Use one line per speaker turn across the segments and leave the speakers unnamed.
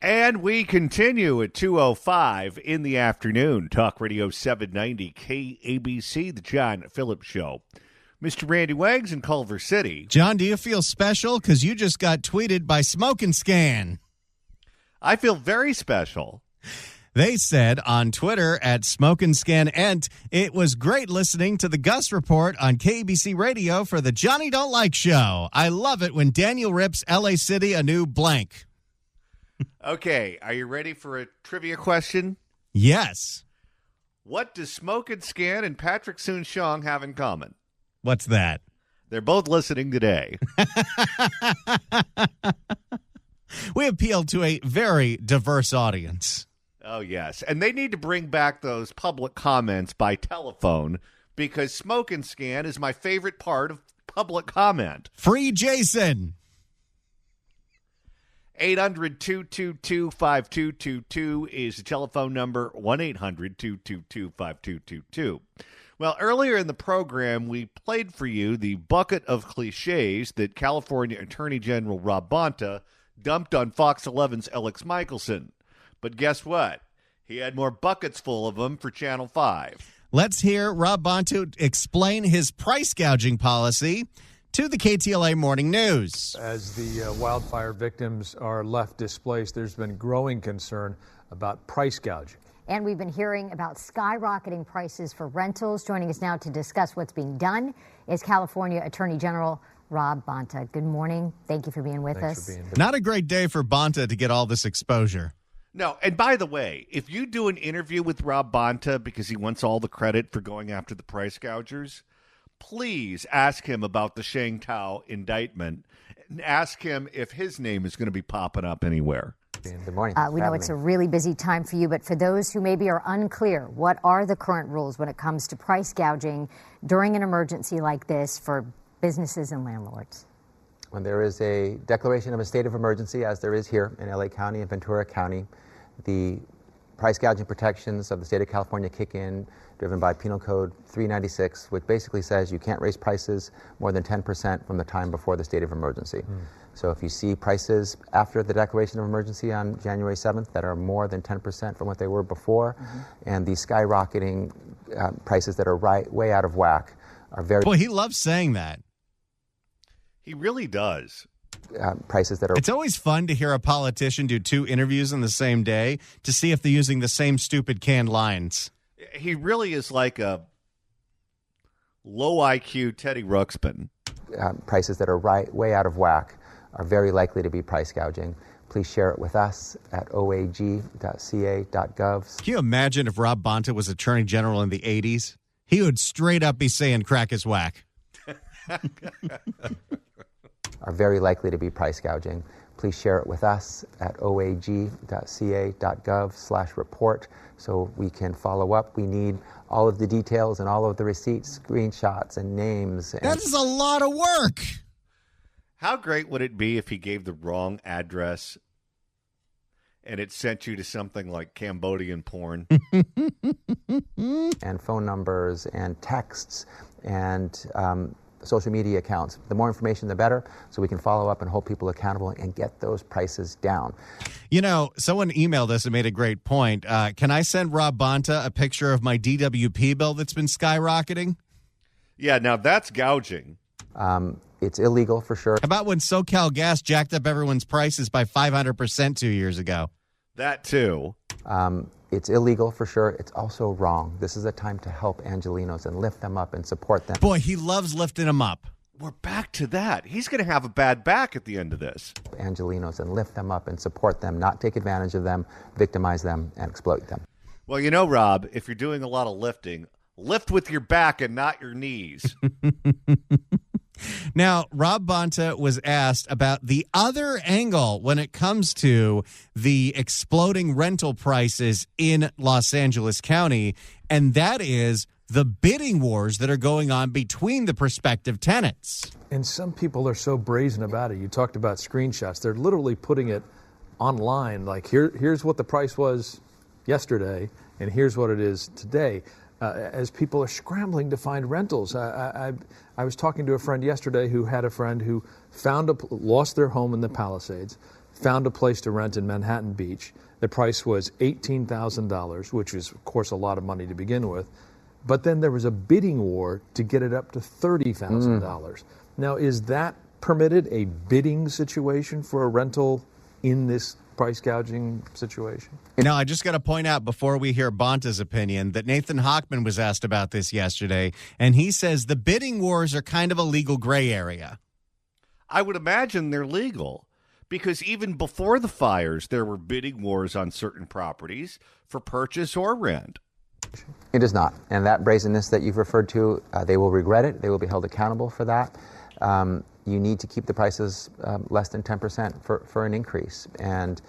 And we continue at 2:05 in the afternoon. Talk Radio 790 KABC, the John Phillips Show. Mr. Randy Wags in Culver City.
John, do you feel special? Because you just got tweeted by Smoke and Scan.
I feel very special.
They said on Twitter at Smoke and Scan Ent, it was great listening to the Gus Report on KABC Radio for the Johnny Don't Like Show. I love it when Daniel rips LA City a new blank.
Okay, are you ready for a trivia question?
Yes.
What does Smoke and Scan and Patrick Soon-Shiong have in common?
What's that?
They're both listening today.
We appeal to a very diverse audience.
Oh, yes. And they need to bring back those public comments by telephone because Smoke and Scan is my favorite part of public comment.
Free Jason.
800-222-5222 is the telephone number, 1-800-222-5222. Well, earlier in the program, we played for you the bucket of cliches that California Attorney General Rob Bonta dumped on Fox 11's Alex Michelson. But guess what? He had more buckets full of them for Channel 5.
Let's hear Rob Bonta explain his price gouging policy to the KTLA Morning News.
As the wildfire victims are left displaced, there's been growing concern about price gouging.
And we've been hearing about skyrocketing prices for rentals. Joining us now to discuss what's being done is California Attorney General Rob Bonta. Good morning. Thank you for being with us.
For being here.
Not a great day for Bonta to get all this exposure.
No, and by the way, if you do an interview with Rob Bonta because he wants all the credit for going after the price gougers, please ask him about the Shang Tao indictment and ask him if his name is going to be popping up anywhere.
Good morning.
We know it's a really busy time for you, but for those who maybe are unclear, what are the current rules when it comes to price gouging during an emergency like this for businesses and landlords?
When there is a declaration of a state of emergency, as there is here in LA County and Ventura County, the price gouging protections of the state of California kick in, driven by Penal Code 396, which basically says you can't raise prices more than 10% from the time before the state of emergency. So if you see prices after the declaration of emergency on January 7th that are more than 10% from what they were before, and the skyrocketing prices that are way out of whack are very...
Boy, he loves saying that.
He really does.
Prices that are...
It's always fun to hear a politician do two interviews in the same day to see if they're using the same stupid canned lines.
He really is like a low IQ Teddy Ruxpin.
Prices that are way out of whack are very likely to be price gouging. Please share it with us at oag.ca.gov.
Can you imagine if Rob Bonta was Attorney General in the 80s? He would straight up be saying crack is whack.
Are very likely to be price gouging. Please share it with us at oag.ca.gov/report so we can follow up. We need all of the details and all of the receipts, screenshots, and names.
That is a lot of work.
How great would it be if he gave the wrong address and it sent you to something like Cambodian porn?
And phone numbers and texts and social media accounts. The more information, the better, so we can follow up and hold people accountable and get those prices down.
You know, someone emailed us and made a great point. Can I send Rob Bonta a picture of my DWP bill that's been skyrocketing?
Yeah, now that's gouging.
It's illegal for sure.
How about when SoCal Gas jacked up everyone's prices by 500% 2 years ago?
That too.
It's illegal for sure. It's also wrong. This is a time to help Angelenos and lift them up and support them.
Boy, he loves lifting them up.
We're back to that. He's going to have a bad back at the end of this.
Angelenos and lift them up and support them, not take advantage of them, victimize them, and exploit them.
Well, you know, Rob, if you're doing a lot of lifting, lift with your back and not your knees.
Now, Rob Bonta was asked about the other angle when it comes to the exploding rental prices in Los Angeles County, and that is the bidding wars that are going on between the prospective tenants.
And some people are so brazen about it. You talked about screenshots. They're literally putting it online, like here's what the price was yesterday, and here's what it is today. As people are scrambling to find rentals. I was talking to a friend yesterday who had a friend who lost their home in the Palisades, found a place to rent in Manhattan Beach. The price was $18,000, which is, of course, a lot of money to begin with. But then there was a bidding war to get it up to $30,000. Now, is that permitted, a bidding situation for a rental in this price gouging situation?
Now, I just got to point out before we hear Bonta's opinion that Nathan Hochman was asked about this yesterday, and he says the bidding wars are kind of a legal gray area.
I would imagine they're legal because even before the fires, there were bidding wars on certain properties for purchase or rent.
It is not. And that brazenness that you've referred to, they will regret it. They will be held accountable for that. You need to keep the prices less than 10% for an increase. And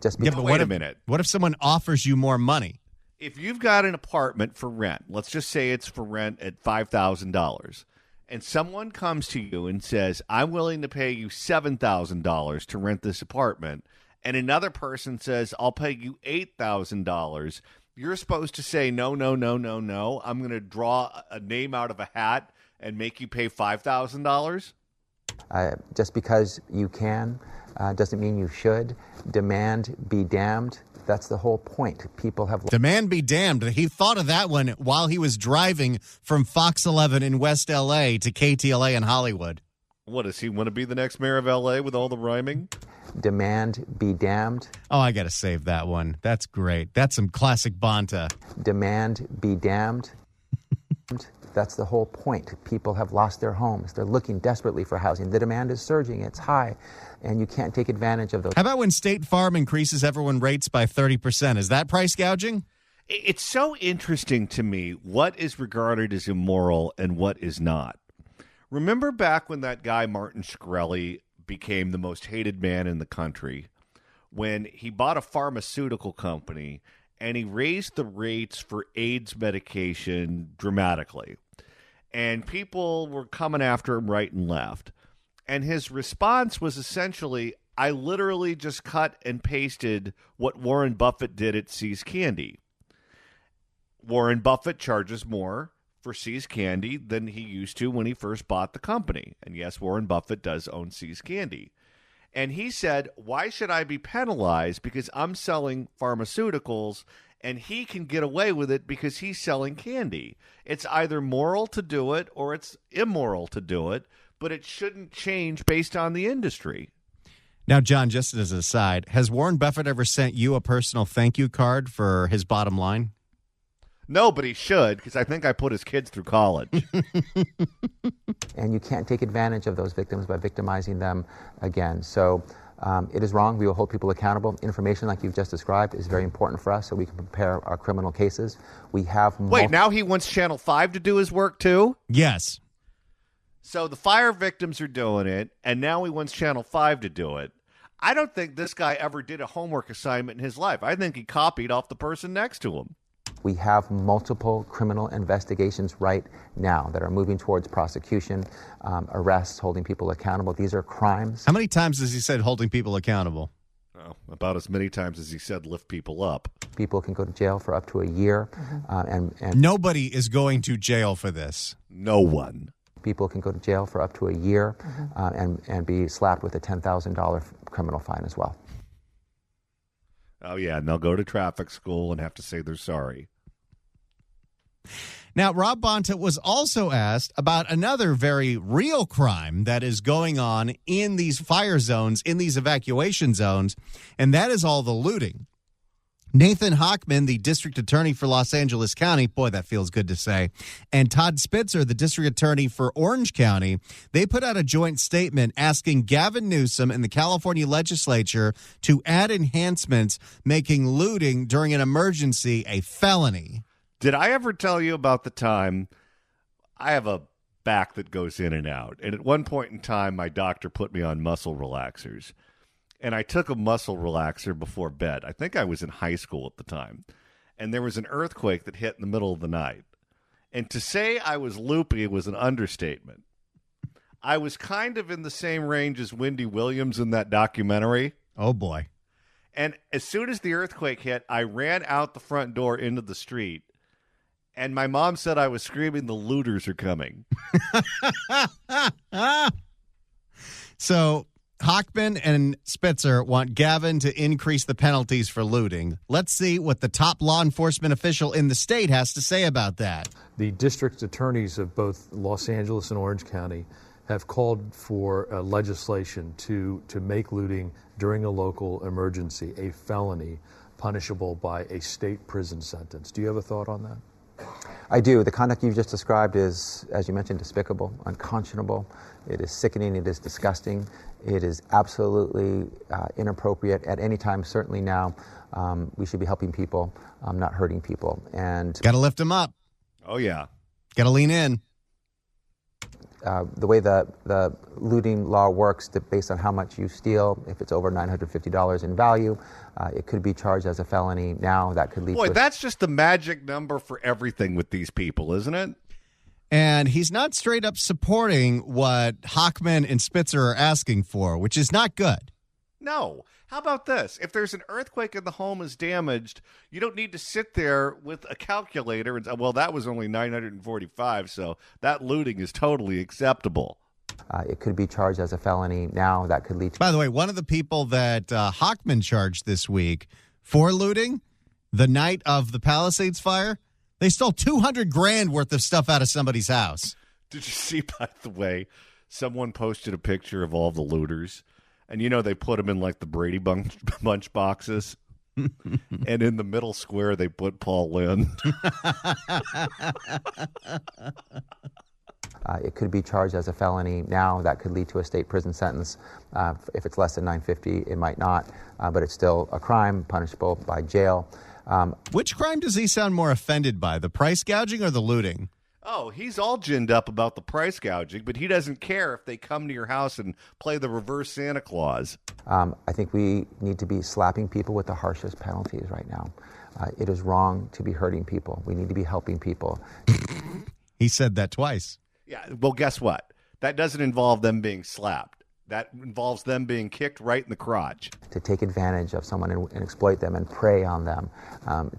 just
but
wait a minute.
What if someone offers you more money?
If you've got an apartment for rent, let's just say it's for rent at $5,000, and someone comes to you and says, I'm willing to pay you $7,000 to rent this apartment, and another person says, I'll pay you $8,000, you're supposed to say, no, no, no, no, no. I'm going to draw a name out of a hat and make you pay $5,000?
Just because you can doesn't mean you should. Demand be damned. That's the whole point. People have...
Demand be damned. He thought of that one while he was driving from Fox 11 in West L.A. to KTLA in Hollywood.
What, does he want to be the next mayor of L.A. with all the rhyming?
Demand be damned.
Oh, I got to save that one. That's great. That's some classic Bonta.
Demand be damned. That's the whole point. People have lost their homes. They're looking desperately for housing. The demand is surging. It's high, and you can't take advantage of those.
How about when State Farm increases everyone rates by 30%? Is that price gouging?
It's so interesting to me what is regarded as immoral and what is not. Remember back when that guy Martin Shkreli became the most hated man in the country, when he bought a pharmaceutical company and he raised the rates for AIDS medication dramatically. And people were coming after him right and left. And his response was essentially, I literally just cut and pasted what Warren Buffett did at See's Candy. Warren Buffett charges more for See's Candy than he used to when he first bought the company. And yes, Warren Buffett does own See's Candy. And he said, why should I be penalized because I'm selling pharmaceuticals and he can get away with it because he's selling candy? It's either moral to do it or it's immoral to do it, but it shouldn't change based on the industry.
Now, John, just as an aside, has Warren Buffett ever sent you a personal thank you card for his bottom line?
No, but he should, because I think I put his kids through college.
And you can't take advantage of those victims by victimizing them again. So it is wrong. We will hold people accountable. Information like you've just described is very important for us so we can prepare our criminal cases. We have...
Wait, now he wants Channel 5 to do his work too?
Yes.
So the fire victims are doing it, and now he wants Channel 5 to do it. I don't think this guy ever did a homework assignment in his life. I think he copied off the person next to him.
We have multiple criminal investigations right now that are moving towards prosecution, arrests, holding people accountable. These are crimes.
How many times has he said holding people accountable?
Oh, about as many times as he said lift people up.
People can go to jail for up to a year. And
nobody is going to jail for this.
No one.
People can go to jail for up to a year and be slapped with a $10,000 criminal fine as well.
Oh, yeah, and they'll go to traffic school and have to say they're sorry.
Now, Rob Bonta was also asked about another very real crime that is going on in these fire zones, in these evacuation zones, and that is all the looting. Nathan Hochman, the district attorney for Los Angeles County, boy, that feels good to say, and Todd Spitzer, the district attorney for Orange County, they put out a joint statement asking Gavin Newsom and the California legislature to add enhancements making looting during an emergency a felony.
Did I ever tell you about the time I have a back that goes in and out? And at one point in time, my doctor put me on muscle relaxers. And I took a muscle relaxer before bed. I think I was in high school at the time. And there was an earthquake that hit in the middle of the night. And to say I was loopy was an understatement. I was kind of in the same range as Wendy Williams in that documentary.
Oh, boy.
And as soon as the earthquake hit, I ran out the front door into the street. And my mom said I was screaming, the looters are coming.
So... Hochman and Spitzer want Gavin to increase the penalties for looting. Let's see what the top law enforcement official in the state has to say about that.
The district attorneys of both Los Angeles and Orange County have called for legislation to make looting during a local emergency a felony punishable by a state prison sentence. Do you have a thought on that?
I do. The conduct you've just described is, as you mentioned, despicable, unconscionable. It is sickening. It is disgusting. It is absolutely inappropriate at any time. Certainly now, we should be helping people, not hurting people. And
got to lift them up.
Oh, yeah.
Got to lean in.
The way the looting law works, based on how much you steal, if it's over $950 in value, it could be charged as a felony. Now that could lead
Boy,
to
that's just the magic number for everything with these people, isn't it?
And he's not straight up supporting what Hochman and Spitzer are asking for, which is not good.
No. How about this? If there's an earthquake and the home is damaged, you don't need to sit there with a calculator and say, well, that was only $945, so that looting is totally acceptable.
It could be charged as a felony. Now that could lead to...
By the way, one of the people that Hochman charged this week for looting the night of the Palisades fire, they stole $200,000 worth of stuff out of somebody's house.
Did you see, by the way, someone posted a picture of all the looters? And, they put them in, like, the Brady Bunch boxes. And in the middle square, they put Paul Lynde.
It could be charged as a felony. Now that could lead to a state prison sentence. If it's less than $950, it might not. But it's still a crime punishable by jail.
Which crime does he sound more offended by, the price gouging or the looting?
Oh, he's all ginned up about the price gouging, but he doesn't care if they come to your house and play the reverse Santa Claus.
I think we need to be slapping people with the harshest penalties right now. It is wrong to be hurting people. We need to be helping people.
He said that twice.
Yeah, well, guess what? That doesn't involve them being slapped. That involves them being kicked right in the crotch.
To take advantage of someone and exploit them and prey on them,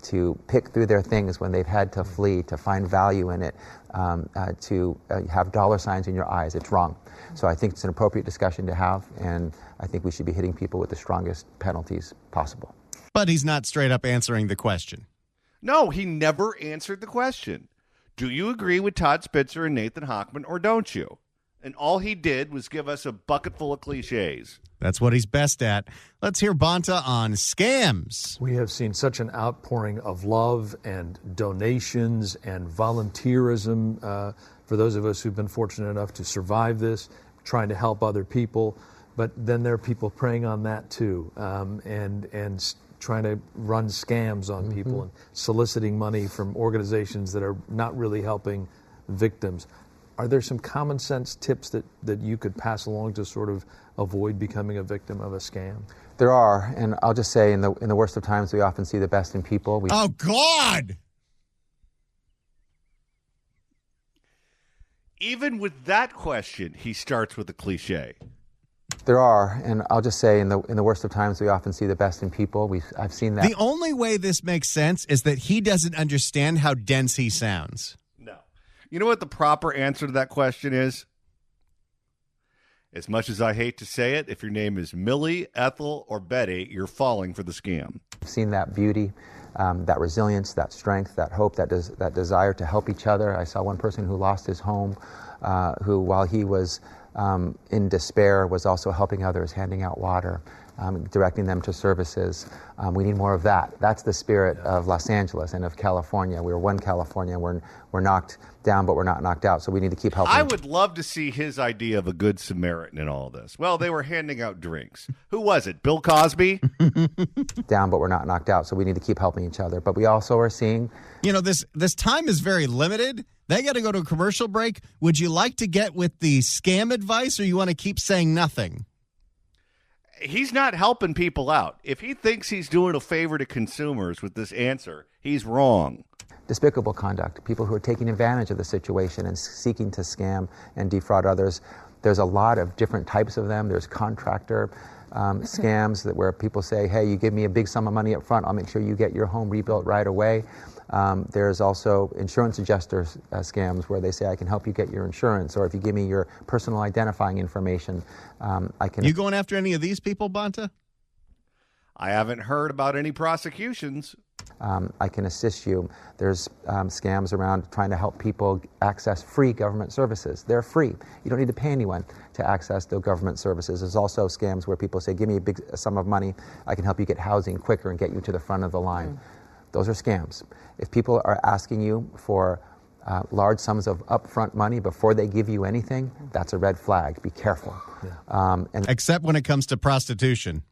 to pick through their things when they've had to flee, to find value in it, to have dollar signs in your eyes. It's wrong. So I think it's an appropriate discussion to have, and I think we should be hitting people with the strongest penalties possible.
But he's not straight up answering the question.
No, he never answered the question. Do you agree with Todd Spitzer and Nathan Hochman, or don't you? And all he did was give us a bucket full of cliches.
That's what he's best at. Let's hear Bonta on scams.
We have seen such an outpouring of love and donations and volunteerism for those of us who've been fortunate enough to survive this, trying to help other people. But then there are people preying on that too, and trying to run scams on people and soliciting money from organizations that are not really helping victims. Are there some common sense tips that you could pass along to sort of avoid becoming a victim of a scam?
There are, and I'll just say in the worst of times, we often see the best in people.
Oh, God!
Even with that question, he starts with a cliche.
There are, and I'll just say in the worst of times, we often see the best in people. I've seen that.
The only way this makes sense is that he doesn't understand how dense he sounds.
No. You know what the proper answer to that question is? As much as I hate to say it, if your name is Millie, Ethel, or Betty, you're falling for the scam.
I've seen that beauty, that resilience, that strength, that hope, that desire to help each other. I saw one person who lost his home, who, while he was in despair, was also helping others, handing out water, directing them to services. We need more of that. That's the spirit of Los Angeles and of California. We're one California. We're knocked down, but we're not knocked out. So we need to keep helping.
I would love to see his idea of a good Samaritan in all this. Well, they were handing out drinks. Who was it? Bill Cosby?
Down, but we're not knocked out. So we need to keep helping each other. But we also are seeing...
this time is very limited. They got to go to a commercial break. Would you like to get with the scam advice, or you want to keep saying nothing?
He's not helping people out. If he thinks he's doing a favor to consumers with this answer, he's wrong.
Despicable conduct, people who are taking advantage of the situation and seeking to scam and defraud others. There's a lot of different types of them. There's contractor scams where people say, hey, you give me a big sum of money up front, I'll make sure you get your home rebuilt right away. There's also insurance adjuster scams where they say, I can help you get your insurance, or if you give me your personal identifying information, I can...
You going after any of these people, Bonta?
I haven't heard about any prosecutions.
I can assist you. There's scams around trying to help people access free government services. They're free. You don't need to pay anyone to access the government services. There's also scams where people say, give me a big sum of money, I can help you get housing quicker and get you to the front of the line. Those are scams. If people are asking you for large sums of upfront money before they give you anything, that's a red flag. Be careful.
Yeah.
Except when it comes to prostitution.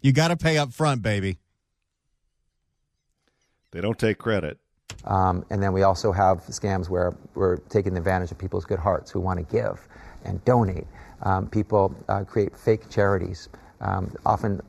You got to pay up front, baby.
They don't take credit.
And then we also have scams where we're taking advantage of people's good hearts who want to give and donate. People create fake charities, often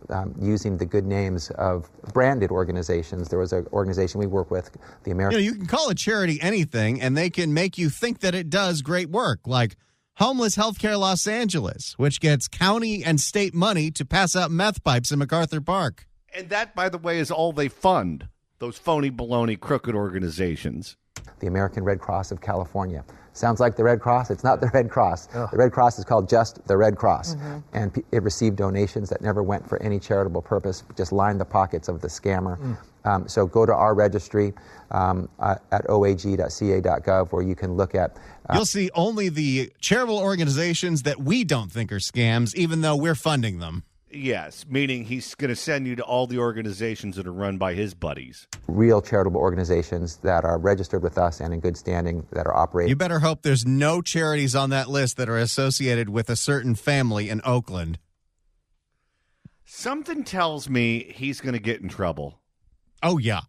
using the good names of branded organizations. There was an organization we work with, the American...
You can call a charity anything, and they can make you think that it does great work, like Homeless Healthcare Los Angeles, which gets county and state money to pass out meth pipes in MacArthur Park.
And that, by the way, is all they fund, those phony, baloney, crooked organizations.
The American Red Cross of California. Sounds like the Red Cross. It's not the Red Cross. The Red Cross is called just the Red Cross. And it received donations that never went for any charitable purpose, just lined the pockets of the scammer. So go to our registry at oag.ca.gov where you can look at...
You'll see only the charitable organizations that we don't think are scams, even though we're funding them.
Yes, meaning he's going to send you to all the organizations that are run by his buddies.
Real charitable organizations that are registered with us and in good standing that are operating.
You better hope there's no charities on that list that are associated with a certain family in Oakland.
Something tells me he's going to get in trouble.
Oh, yeah.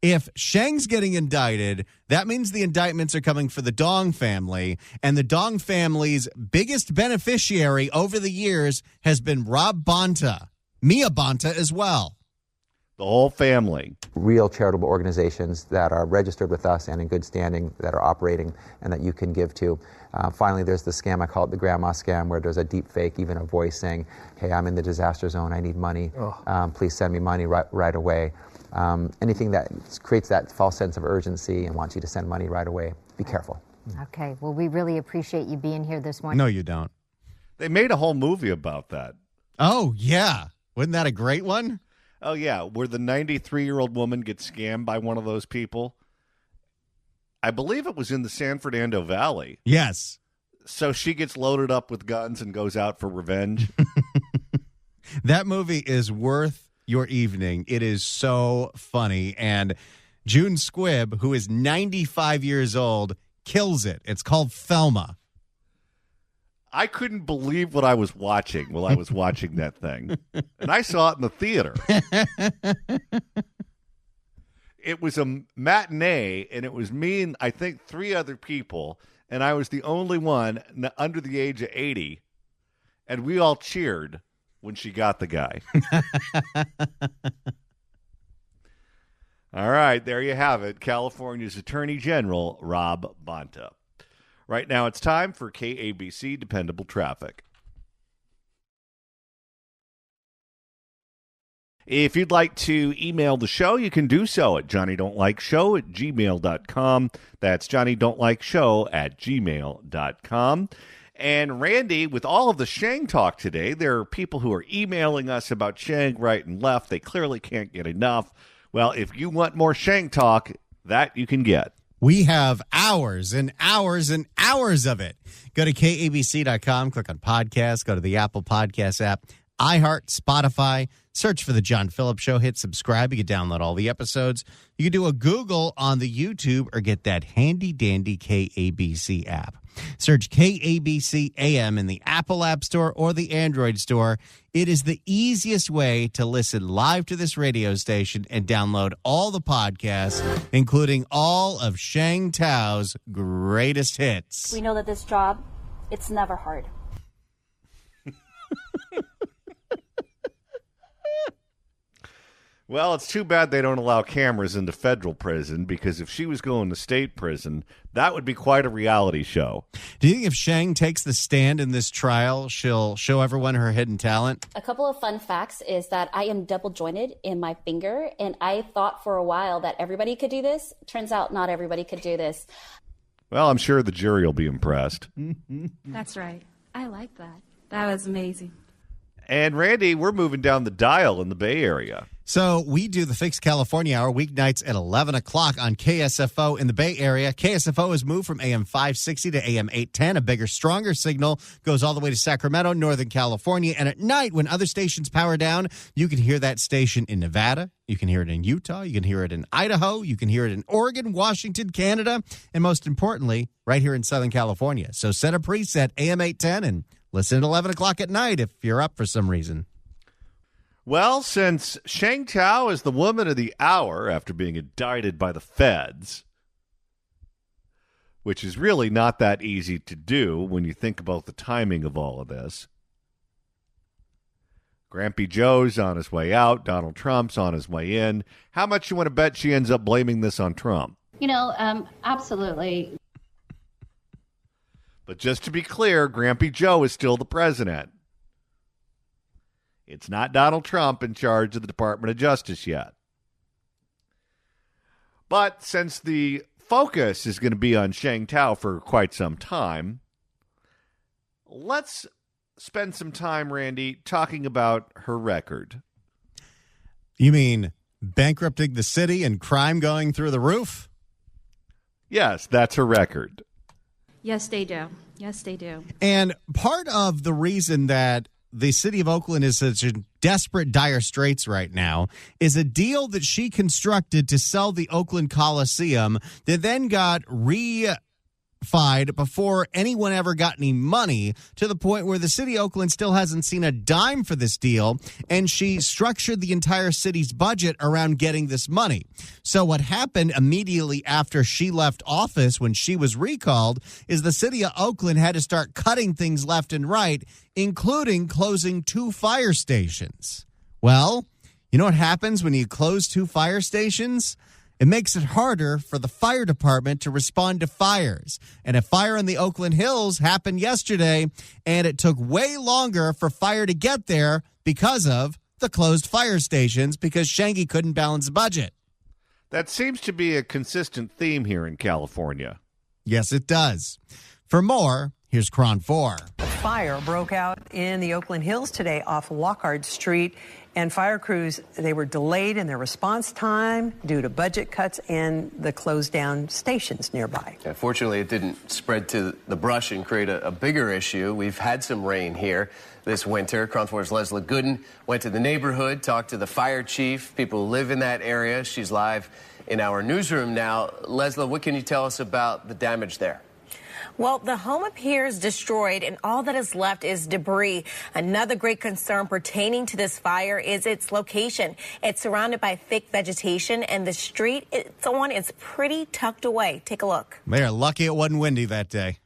If Sheng's getting indicted, that means the indictments are coming for the Dong family, and the Dong family's biggest beneficiary over the years has been Rob Bonta, Mia Bonta as well.
The whole family.
Real charitable organizations that are registered with us and in good standing that are operating and that you can give to. Finally, there's the scam, I call it the grandma scam, where there's a deep fake, even a voice saying, hey, I'm in the disaster zone, I need money, please send me money right away. Anything that creates that false sense of urgency and wants you to send money right away, be careful.
Okay, well, we really appreciate you being here this morning.
No, you don't.
They made a whole movie about that.
Oh, yeah. Wasn't that a great one?
Oh, yeah, where the 93-year-old woman gets scammed by one of those people. I believe it was in the San Fernando Valley.
Yes.
So she gets loaded up with guns and goes out for revenge.
That movie is worth your evening. It is so funny. And June Squibb, who is 95 years old, kills it. It's called Thelma.
I couldn't believe what I was watching while I was watching that thing. And I saw it in the theater. It was a matinee, and it was me and I think 3 other people, and I was the only one under the age of 80, and we all cheered when she got the guy. All right, there you have it. California's Attorney General, Rob Bonta. Right now it's time for KABC Dependable Traffic. If you'd like to email the show, you can do so at johnnydon'tlikeshow@gmail.com. That's johnnydon'tlikeshow@gmail.com. And Randy, with all of the Sheng talk today, there are people who are emailing us about Sheng right and left. They clearly can't get enough. Well, if you want more Sheng talk, that you can get.
We have hours and hours and hours of it. Go to KABC.com, click on podcast, go to the Apple Podcast app, iHeart, Spotify, search for The John Phillips Show, hit subscribe. You can download all the episodes. You can do a Google on the YouTube or get that handy-dandy KABC app. Search KABC AM in the Apple App Store or the Android Store. It is the easiest way to listen live to this radio station and download all the podcasts, including all of Sheng Tao's greatest hits.
We know that this job, it's never hard.
Well, it's too bad they don't allow cameras into federal prison, because if she was going to state prison, that would be quite a reality show.
Do you think if Shang takes the stand in this trial, she'll show everyone her hidden talent?
A couple of fun facts is that I am double jointed in my finger, and I thought for a while that everybody could do this. Turns out not everybody could do this.
Well, I'm sure the jury will be impressed.
That's right. I like that. That was amazing.
And Randy, we're moving down the dial in the Bay Area.
So we do the Fix California Hour weeknights at 11 o'clock on KSFO in the Bay Area. KSFO has moved from AM 560 to AM 810. A bigger, stronger signal goes all the way to Sacramento, Northern California. And at night, when other stations power down, you can hear that station in Nevada. You can hear it in Utah. You can hear it in Idaho. You can hear it in Oregon, Washington, Canada, and most importantly, right here in Southern California. So set a preset, AM 810, and listen at 11 o'clock at night if you're up for some reason.
Well, since Shang Tao is the woman of the hour after being indicted by the feds, which is really not that easy to do when you think about the timing of all of this. Grampy Joe's on his way out. Donald Trump's on his way in. How much you want to bet she ends up blaming this on Trump?
Absolutely.
But just to be clear, Grampy Joe is still the president. It's not Donald Trump in charge of the Department of Justice yet. But since the focus is going to be on Shang Tao for quite some time, let's spend some time, Randy, talking about her record.
You mean bankrupting the city and crime going through the roof?
Yes, that's her record.
Yes, they do. Yes, they do.
And part of the reason that the city of Oakland is such in desperate, dire straits right now is a deal that she constructed to sell the Oakland Coliseum that then got before anyone ever got any money, to the point where the city of Oakland still hasn't seen a dime for this deal, and she structured the entire city's budget around getting this money. So what happened immediately after she left office, when she was recalled, is the city of Oakland had to start cutting things left and right, including closing 2 fire stations. Well, you know what happens when you close 2 fire stations? It makes it harder for the fire department to respond to fires. And a fire in the Oakland Hills happened yesterday, and it took way longer for fire to get there because of the closed fire stations, because Shangy couldn't balance the budget.
That seems to be a consistent theme here in California.
Yes, it does. For more, here's Cron 4.
Fire broke out in the Oakland Hills today off Lockhart Street, and fire crews, they were delayed in their response time due to budget cuts and the closed down stations nearby.
Yeah, fortunately, it didn't spread to the brush and create a bigger issue. We've had some rain here this winter. Cron 4's Leslie Gooden went to the neighborhood, talked to the fire chief, people who live in that area. She's live in our newsroom now. Leslie, what can you tell us about the damage there?
Well, the home appears destroyed, and all that is left is debris. Another great concern pertaining to this fire is its location. It's surrounded by thick vegetation, and the street it's on is pretty tucked away. Take a look.
They're lucky it wasn't windy that day.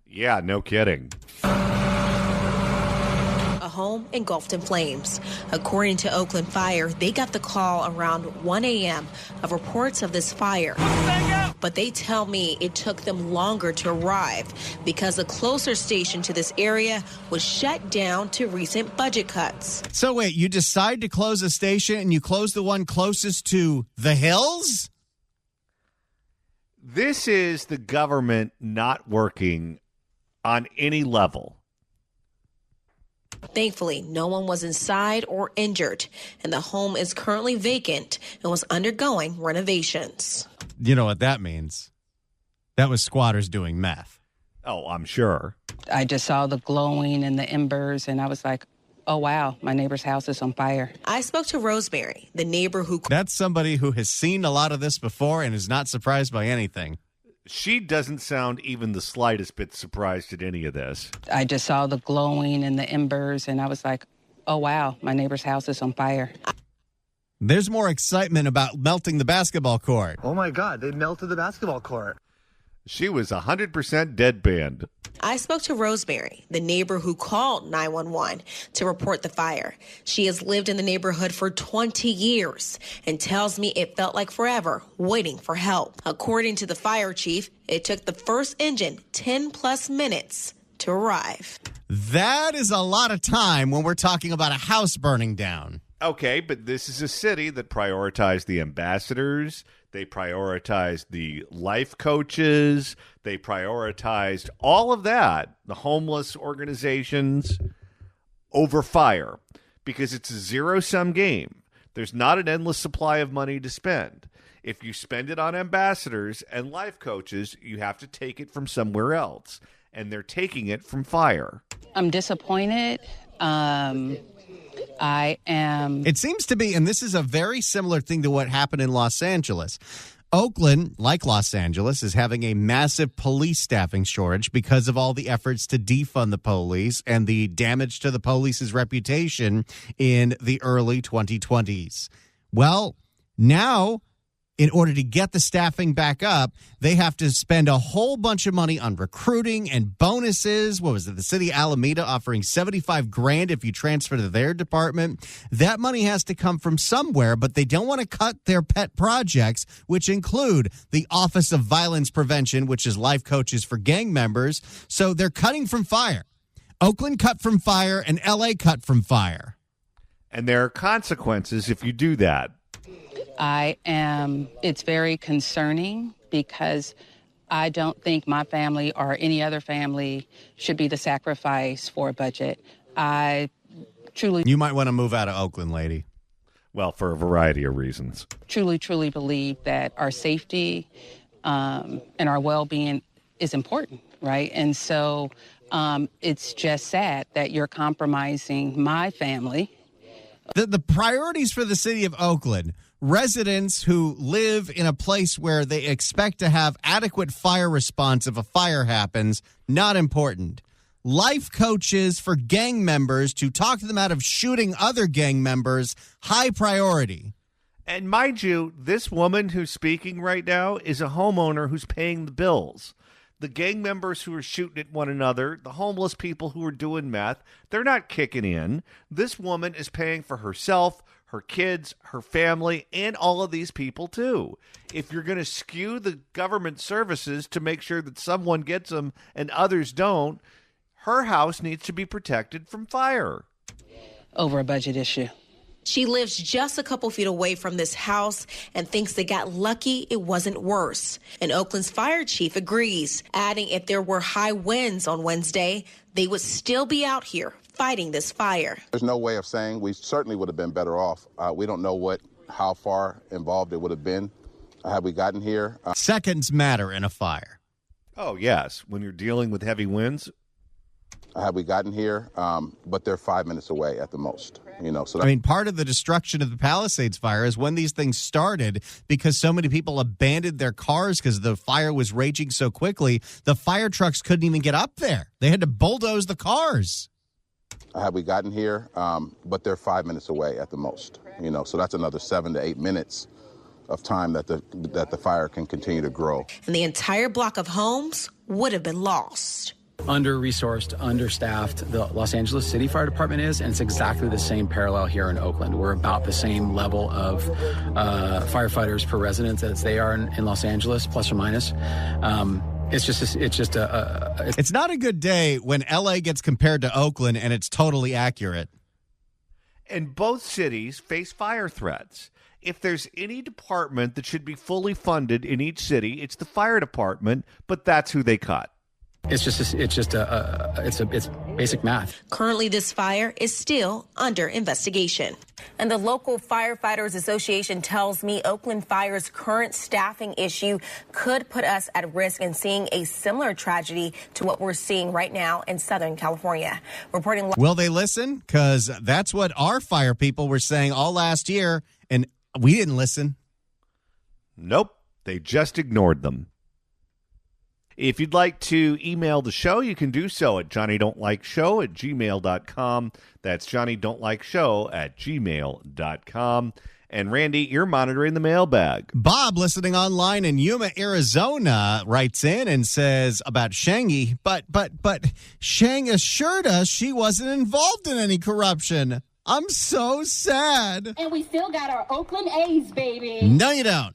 Yeah, no kidding.
A home engulfed in flames. According to Oakland Fire, they got the call around 1 a.m. of reports of this fire. But they tell me it took them longer to arrive because a closer station to this area was shut down to recent budget cuts.
So wait, you decide to close a station and you close the one closest to the hills?
This is the government not working on any level.
Thankfully, no one was inside or injured, and the home is currently vacant and was undergoing renovations.
You know what that means? That was squatters doing meth.
Oh, I'm sure.
I just saw the glowing and the embers, and I was like, oh, wow, my neighbor's house is on fire.
I spoke to Rosemary, the neighbor who...
That's somebody who has seen a lot of this before and is not surprised by anything.
She doesn't sound even the slightest bit surprised at any of this.
I just saw the glowing and the embers, and I was like, oh, wow, my neighbor's house is on fire.
There's more excitement about melting the basketball court.
Oh, my God, they melted the basketball court.
She was 100% deadbanned.
I spoke to Rosemary, the neighbor who called 911 to report the fire. She has lived in the neighborhood for 20 years and tells me it felt like forever waiting for help. According to the fire chief, it took the first engine 10 plus minutes to arrive.
That is a lot of time when we're talking about a house burning down.
Okay, but this is a city that prioritized the ambassadors. They prioritized the life coaches. They prioritized all of that, the homeless organizations, over fire, because it's a zero-sum game. There's not an endless supply of money to spend. If you spend it on ambassadors and life coaches, you have to take it from somewhere else, and they're taking it from fire.
I'm disappointed. I am.
It seems to be, and this is a very similar thing to what happened in Los Angeles. Oakland, like Los Angeles, is having a massive police staffing shortage because of all the efforts to defund the police and the damage to the police's reputation in the early 2020s. Well, now, in order to get the staffing back up, they have to spend a whole bunch of money on recruiting and bonuses. What was it? The city of Alameda offering $75,000 if you transfer to their department. That money has to come from somewhere, but they don't want to cut their pet projects, which include the Office of Violence Prevention, which is life coaches for gang members. So they're cutting from fire. Oakland cut from fire and LA cut from fire.
And there are consequences if you do that.
It's very concerning because I don't think my family or any other family should be the sacrifice for a budget.
You might want to move out of Oakland, lady.
Well, for a variety of reasons.
Truly believe that our safety and our well-being is important, right? And so it's just sad that you're compromising my family.
The priorities for the city of Oakland: residents who live in a place where they expect to have adequate fire response if a fire happens, not important. Life coaches for gang members to talk them out of shooting other gang members, high priority.
And mind you, this woman who's speaking right now is a homeowner who's paying the bills. The gang members who are shooting at one another, the homeless people who are doing meth, they're not kicking in. This woman is paying for herself, her kids, her family, and all of these people too. If you're going to skew the government services to make sure that someone gets them and others don't, her house needs to be protected from fire.
Over a budget issue.
She lives just a couple feet away from this house and thinks they got lucky it wasn't worse. And Oakland's fire chief agrees, adding if there were high winds on Wednesday, they would still be out here fighting this fire.
There's no way of saying. We certainly would have been better off. We don't know how far involved it would have been had we gotten here.
Seconds matter in a fire.
Oh, yes. When you're dealing with heavy winds.
Had we gotten here, but they're 5 minutes away at the most.
Part of the destruction of the Palisades fire is when these things started, because so many people abandoned their cars because the fire was raging so quickly. The fire trucks couldn't even get up there. They had to bulldoze the cars.
Had we gotten here, but they're 5 minutes away at the most. So that's another 7 to 8 minutes of time that the fire can continue to grow.
And the entire block of homes would have been lost.
Under-resourced, understaffed the Los Angeles City Fire Department is, and it's exactly the same parallel here in Oakland. We're about the same level of firefighters per resident as they are in Los Angeles, plus or minus.
It's not a good day when LA gets compared to Oakland, and it's totally accurate.
And both cities face fire threats. If there's any department that should be fully funded in each city, it's the fire department, but that's who they cut.
It's basic math.
Currently, this fire is still under investigation. And the local Firefighters Association tells me Oakland Fire's current staffing issue could put us at risk in seeing a similar tragedy to what we're seeing right now in Southern California. Reporting.
Will they listen? Because that's what our fire people were saying all last year, and we didn't listen.
Nope. They just ignored them. If you'd like to email the show, you can do so at johnnydon'tlikeshow@gmail.com. That's johnnydon'tlikeshow@gmail.com. And Randy, you're monitoring the mailbag.
Bob, listening online in Yuma, Arizona, writes in and says about Shangy, but Shang assured us she wasn't involved in any corruption. I'm so sad.
And we still got our Oakland A's, baby.
No, you don't.